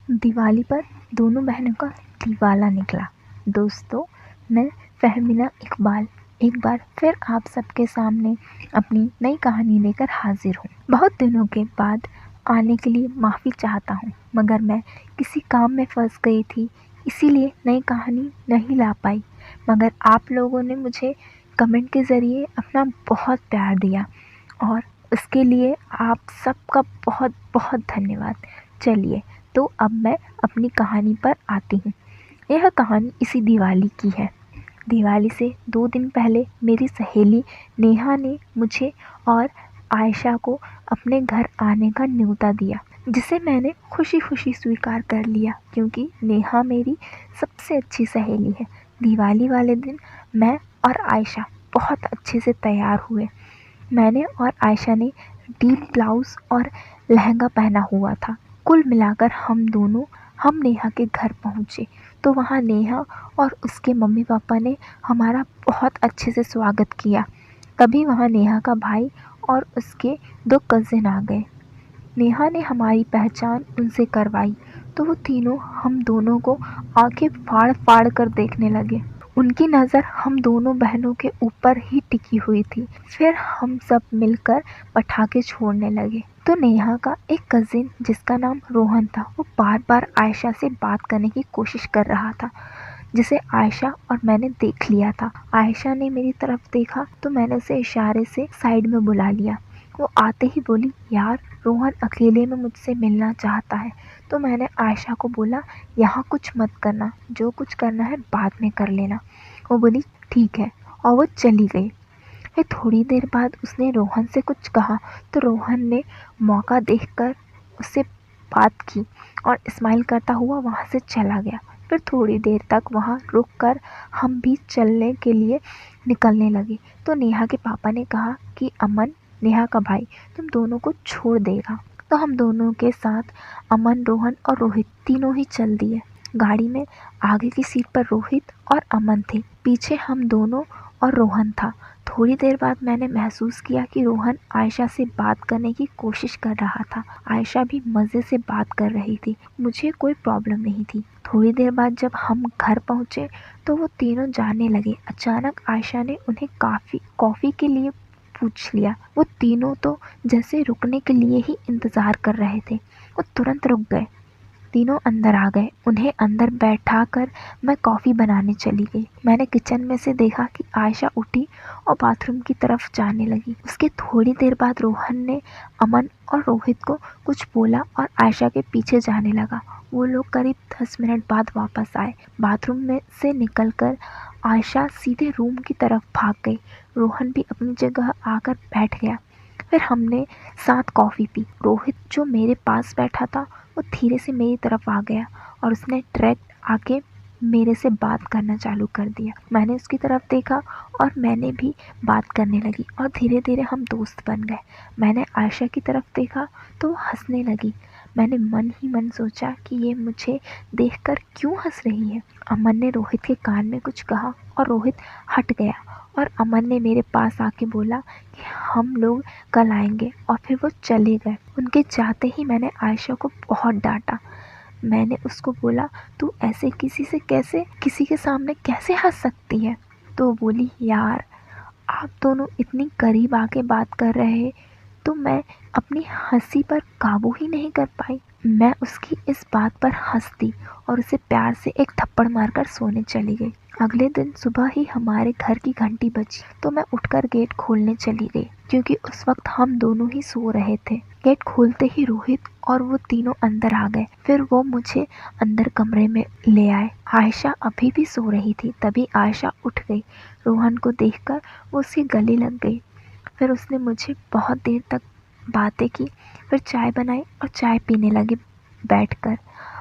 दिवाली पर दोनों बहनों का दिवाला निकला। दोस्तों, मैं फहमीना इकबाल एक बार फिर आप सबके सामने अपनी नई कहानी लेकर हाजिर हूँ। बहुत दिनों के बाद आने के लिए माफ़ी चाहता हूँ, मगर मैं किसी काम में फंस गई थी, इसीलिए नई कहानी नहीं ला पाई। मगर आप लोगों ने मुझे कमेंट के ज़रिए अपना बहुत प्यार दिया और उसके लिए आप सबका बहुत बहुत धन्यवाद। चलिए, तो अब मैं अपनी कहानी पर आती हूँ। यह कहानी इसी दिवाली की है। दिवाली से 2 दिन पहले मेरी सहेली नेहा ने मुझे और आयशा को अपने घर आने का न्योता दिया, जिसे मैंने खुशी खुशी स्वीकार कर लिया, क्योंकि नेहा मेरी सबसे अच्छी सहेली है। दिवाली वाले दिन मैं और आयशा बहुत अच्छे से तैयार हुए। मैंने और आयशा ने डीप ब्लाउज़ और लहंगा पहना हुआ था। कुल मिलाकर हम नेहा के घर पहुँचे तो वहाँ नेहा और उसके मम्मी पापा ने हमारा बहुत अच्छे से स्वागत किया। तभी वहाँ नेहा का भाई और उसके 2 कज़िन आ गए। नेहा ने हमारी पहचान उनसे करवाई तो वो तीनों हम दोनों को आंखें फाड़ फाड़ कर देखने लगे। उनकी नज़र हम दोनों बहनों के ऊपर ही टिकी हुई थी। फिर हम सब मिलकर पटाखे छोड़ने लगे तो नेहा का एक कज़िन, जिसका नाम रोहन था, वो बार बार आयशा से बात करने की कोशिश कर रहा था, जिसे आयशा और मैंने देख लिया था। आयशा ने मेरी तरफ देखा तो मैंने उसे इशारे से साइड में बुला लिया। वो आते ही बोली, यार रोहन अकेले में मुझसे मिलना चाहता है। तो मैंने आयशा को बोला, यहाँ कुछ मत करना, जो कुछ करना है बाद में कर लेना। वो बोली ठीक है, और वो चली गई। फिर थोड़ी देर बाद उसने रोहन से कुछ कहा तो रोहन ने मौका देखकर उससे बात की और स्माइल करता हुआ वहाँ से चला गया। फिर थोड़ी देर तक वहाँ रुक कर हम भी चलने के लिए निकलने लगे तो नेहा के पापा ने कहा कि अमन, नेहा का भाई, तुम दोनों को छोड़ देगा। तो हम दोनों के साथ अमन, रोहन और रोहित तीनों ही चल दिए। गाड़ी में आगे की सीट पर रोहित और अमन थे, पीछे हम दोनों और रोहन था। थोड़ी देर बाद मैंने महसूस किया कि रोहन आयशा से बात करने की कोशिश कर रहा था। आयशा भी मज़े से बात कर रही थी, मुझे कोई प्रॉब्लम नहीं थी। थोड़ी देर बाद जब हम घर पहुँचे तो वो तीनों जाने लगे। अचानक आयशा ने उन्हें कॉफ़ी के लिए पूछ लिया। वो तीनों तो जैसे रुकने के लिए ही इंतज़ार कर रहे थे। वो तुरंत रुक गए। तीनों अंदर आ गए। उन्हें अंदर बैठाकर मैं कॉफ़ी बनाने चली गई। मैंने किचन में से देखा कि आयशा उठी और बाथरूम की तरफ जाने लगी। उसके थोड़ी देर बाद रोहन ने अमन और रोहित को कुछ बोला और आयशा के पीछे जाने लगा। वो लोग करीब 10 मिनट बाद वापस आए। बाथरूम में से निकलकर आयशा सीधे रूम की तरफ भाग गई। रोहन भी अपनी जगह आकर बैठ गया। फिर हमने साथ कॉफ़ी पी। रोहित, जो मेरे पास बैठा था, वो धीरे से मेरी तरफ आ गया और उसने डायरेक्ट आके मेरे से बात करना चालू कर दिया। मैंने उसकी तरफ देखा और मैंने भी बात करने लगी और धीरे धीरे हम दोस्त बन गए। मैंने आयशा की तरफ देखा तो वो हंसने लगी। मैंने मन ही मन सोचा कि ये मुझे देखकर क्यों हंस रही है। अमन ने रोहित के कान में कुछ कहा और रोहित हट गया और अमन ने मेरे पास आके बोला कि हम लोग कल आएंगे, और फिर वो चले गए। उनके जाते ही मैंने आयशा को बहुत डांटा। मैंने उसको बोला, तू ऐसे किसी के सामने कैसे हंस सकती है। तो वो बोली, यार आप दोनों इतनी करीब आके बात कर रहे तो मैं अपनी हंसी पर काबू ही नहीं कर पाई। मैं उसकी इस बात पर हंस दी और उसे प्यार से एक थप्पड़ मारकर सोने चली गई। अगले दिन सुबह ही हमारे घर की घंटी बजी तो मैं उठकर गेट खोलने चली गई, क्योंकि उस वक्त हम दोनों ही सो रहे थे। गेट खोलते ही रोहित और वो तीनों अंदर आ गए। फिर वो मुझे अंदर कमरे में ले आए। आयशा अभी भी सो रही थी। तभी आयशा उठ गई। रोहन को देखकर वो उसके गले लग गई। फिर उसने मुझे बहुत देर तक बातें की। फिर चाय बनाई और चाय पीने लगे बैठकर।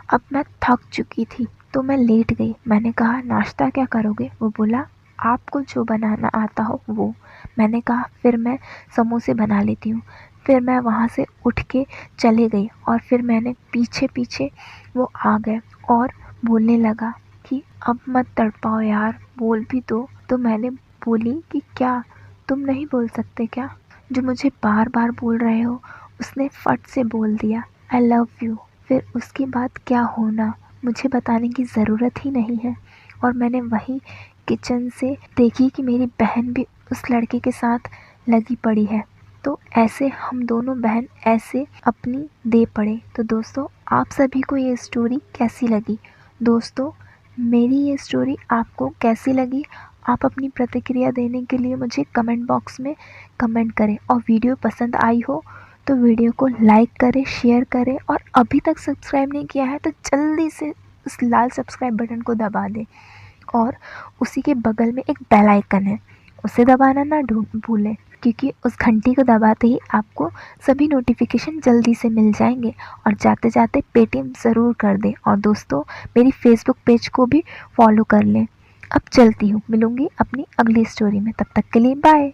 अब मैं थक चुकी थी तो मैं लेट गई। मैंने कहा, नाश्ता क्या करोगे? वो बोला, आपको जो बनाना आता हो वो। मैंने कहा, फिर मैं समोसे बना लेती हूँ। फिर मैं वहाँ से उठ के चले गई और फिर मैंने पीछे पीछे वो आ गए और बोलने लगा कि अब मत तड़पाओ यार, बोल भी दो। तो मैंने बोली कि क्या तुम नहीं बोल सकते क्या? जो मुझे बार बार बोल रहे हो। उसने फट से बोल दिया, आई लव यू। फिर उसके बाद क्या होना मुझे बताने की ज़रूरत ही नहीं है। और मैंने वही किचन से देखी कि मेरी बहन भी उस लड़के के साथ लगी पड़ी है। तो ऐसे हम दोनों बहन ऐसे अपनी दे पड़े। तो दोस्तों, आप सभी को ये स्टोरी कैसी लगी? दोस्तों, मेरी ये स्टोरी आपको कैसी लगी? आप अपनी प्रतिक्रिया देने के लिए मुझे कमेंट बॉक्स में कमेंट करें। और वीडियो पसंद आई हो तो वीडियो को लाइक करें, शेयर करें, और अभी तक सब्सक्राइब नहीं किया है तो जल्दी से उस लाल सब्सक्राइब बटन को दबा दें। और उसी के बगल में एक बेल आइकन है, उसे दबाना ना भूलें, क्योंकि उस घंटी को दबाते ही आपको सभी नोटिफिकेशन जल्दी से मिल जाएंगे। और जाते जाते पेटीएम ज़रूर कर दें। और दोस्तों, मेरी फेसबुक पेज को भी फॉलो कर लें। अब चलती हूँ, मिलूँगी अपनी अगली स्टोरी में। तब तक के लिए बाय।